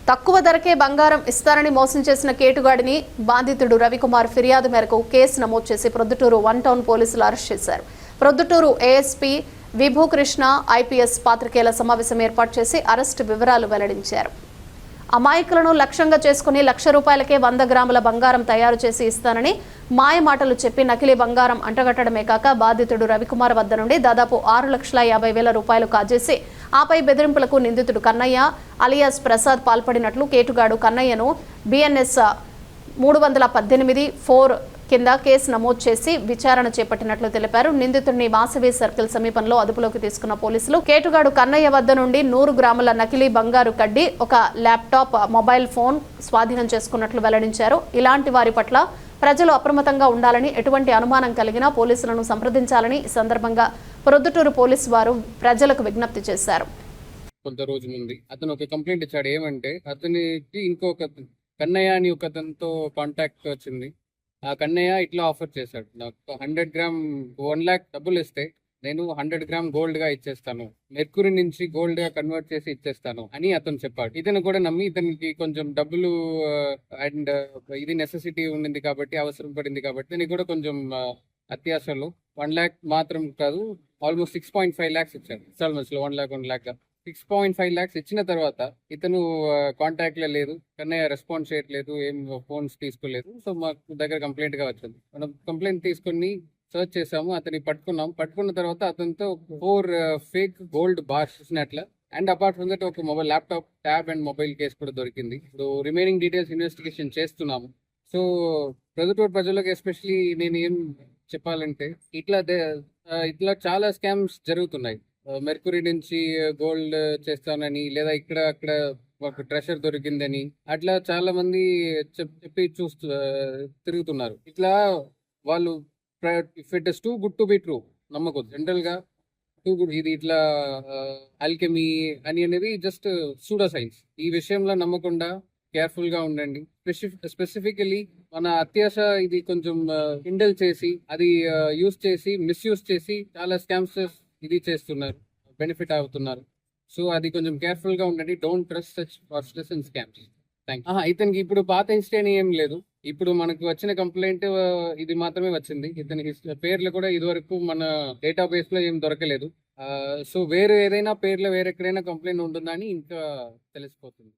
తక్కువ ధరకే బంగారం ఇస్తారని మోసం చేసిన కేటుగాడిని బాధితుడు రవికుమార్ ఫిర్యాదు మేరకు కేసు నమోదు చేసి ప్రొద్దుటూరు 1 టౌన్ పోలీసులు అరెస్ట్ చేశారు. ప్రొద్దుటూరు ఏఎస్పీ విభూకృష్ణ ఐపీఎస్ పాత్రికేయుల సమావేశం ఏర్పాటు చేసి అరెస్టు వివరాలు వెల్లడించారు. అమాయకులను లక్ష్యంగా చేసుకుని ₹1,00,000కే 100 గ్రాముల బంగారం తయారు చేసి ఇస్తానని మాయ మాటలు చెప్పి నకిలీ బంగారం అంటగట్టడమే కాక బాధితుడు రవికుమార్ వద్ద నుండి దాదాపు ₹6,50,000 కాజేసి ఆపై బెదిరింపులకు నిందితుడు కన్నయ్య అలియాస్ ప్రసాద్ పాల్పడినట్లు కేటుగాడు కన్నయ్యను బిఎన్ఎస్ 318(4) కింద కేసు నమోదు చేసి విచారణ చేపట్టినట్లు తెలిపారు. నిందితుడిని వాసవి సర్కిల్ సమీపంలో అదుపులోకి తీసుకున్న పోలీసులు కేటుగాడు కన్నయ్య వద్ద నుండి 100 గ్రాముల నకిలీ బంగారు కడ్డీ, ఒక ల్యాప్టాప్, మొబైల్ ఫోన్ స్వాధీనం చేసుకున్నట్లు వెల్లడించారు. ఇలాంటి వారి పట్ల ప్రజలు అప్రమత్తంగా ఉండాలని, ఎటువంటి అనుమానం కలిగినా పోలీసులను సంప్రదించాలని ఈ సందర్భంగా ప్రొద్దుటూరు పోలీసు వారు ప్రజలకు విజ్ఞప్తి చేశారు. కొంత రోజు ముందు అతను ఒక కంప్లైంట్ ఇచ్చాడు. ఏమంటే అతనికి ఇంకొక కన్నయ్య అని ఒక అతనితో కాంటాక్ట్ వచ్చింది. ఆ కన్నయ్య ఇట్లా ఆఫర్ చేశాడు, నాకు 100 గ్రామ్ 1 lakh డబ్బులు ఇస్తే నేను 100 గ్రామ్ గోల్డ్ గా ఇచ్చేస్తాను, మెర్కురీ నుంచి గోల్డ్ గా కన్వర్ట్ చేసి ఇచ్చేస్తాను అని అతను చెప్పాడు. ఇతను కూడా నమ్మి ఇతనికి కొంచెం డబ్బులు అండ్ ఇది నెసెసిటీ ఉండింది కాబట్టి, అవసరం పడింది కాబట్టి ఇతనికి కూడా కొంచెం అత్యాశలు 1 lakh మాత్రం కాదు, ఆల్మోస్ట్ 6.5 lakhs ఇచ్చాడు. ఇన్స్టాల్మెంట్స్ లో 1 lakh 6.5 lakhs ఇచ్చిన తర్వాత ఇతను కాంటాక్ట్ లో లేదు, కన్నయ్య రెస్పాన్స్ చేయట్లేదు, ఏం ఫోన్స్ తీసుకోలేదు. సో మాకు దగ్గర కంప్లైంట్ గా వచ్చింది. మనం కంప్లైంట్ తీసుకుని సర్చ్ చేసాము, అతన్ని పట్టుకున్నాం. పట్టుకున్న తర్వాత అతనితో 4 ఫేక్ గోల్డ్ బార్స్ ఇచ్చినట్ల అండ్ అపార్ట్ ఫ్రమ్ దట్ ఒక mobile laptop, tab and mobile case కూడా దొరికింది. ఇప్పుడు రిమైనింగ్ డీటెయిల్స్ ఇన్వెస్టిగేషన్ చేస్తున్నాము. సో ప్రొద్దుటూరు ప్రజలకు ఎస్పెషలీ నేను ఏం చెప్పాలంటే ఇట్లా చాలా స్కామ్స్ జరుగుతున్నాయి. మెర్కురీ నుంచి గోల్డ్ చేస్తానని, లేదా ఇక్కడ అక్కడ ఒక ట్రెషర్ దొరికిందని అట్లా చాలా మంది చెప్పి తిరుగుతున్నారు. ఇట్లా వాళ్ళు if it is too good to be true నమ్మకూడదు. జనరల్ గా టూ గుడ్, ఇది ఇట్లా ఆల్కెమీ అని అనేది జస్ట్ సూడో సైన్స్. ఈ విషయంలో నమ్మకుండా కేర్ఫుల్ గా ఉండండి. స్పెసిఫికలీ మన అత్యాశ ఇది కొంచెం ఇండల్ చేసి అది యూస్ చేసి మిస్యూజ్ చేసి చాలా స్కామ్స్ ఇది చేస్తున్నారు, బెనిఫిట్ అవుతున్నారు. సో అది కొంచెం కేర్ఫుల్ గా ఉండండి. Don't trust such worthless and scams. ఇతనికి ఇప్పుడు పాత ఇన్స్టేని ఏం లేదు. ఇప్పుడు మనకు వచ్చిన కంప్లైంట్ ఇది మాత్రమే వచ్చింది. ఇతని పేర్లు కూడా ఇదివరకు మన డేటాబేస్ లో ఏం దొరకలేదు. సో వేరే ఏదైనా పేర్లు వేరెక్కడైనా కంప్లైంట్ ఉంటుందని ఇంకా తెలిసిపోతుంది.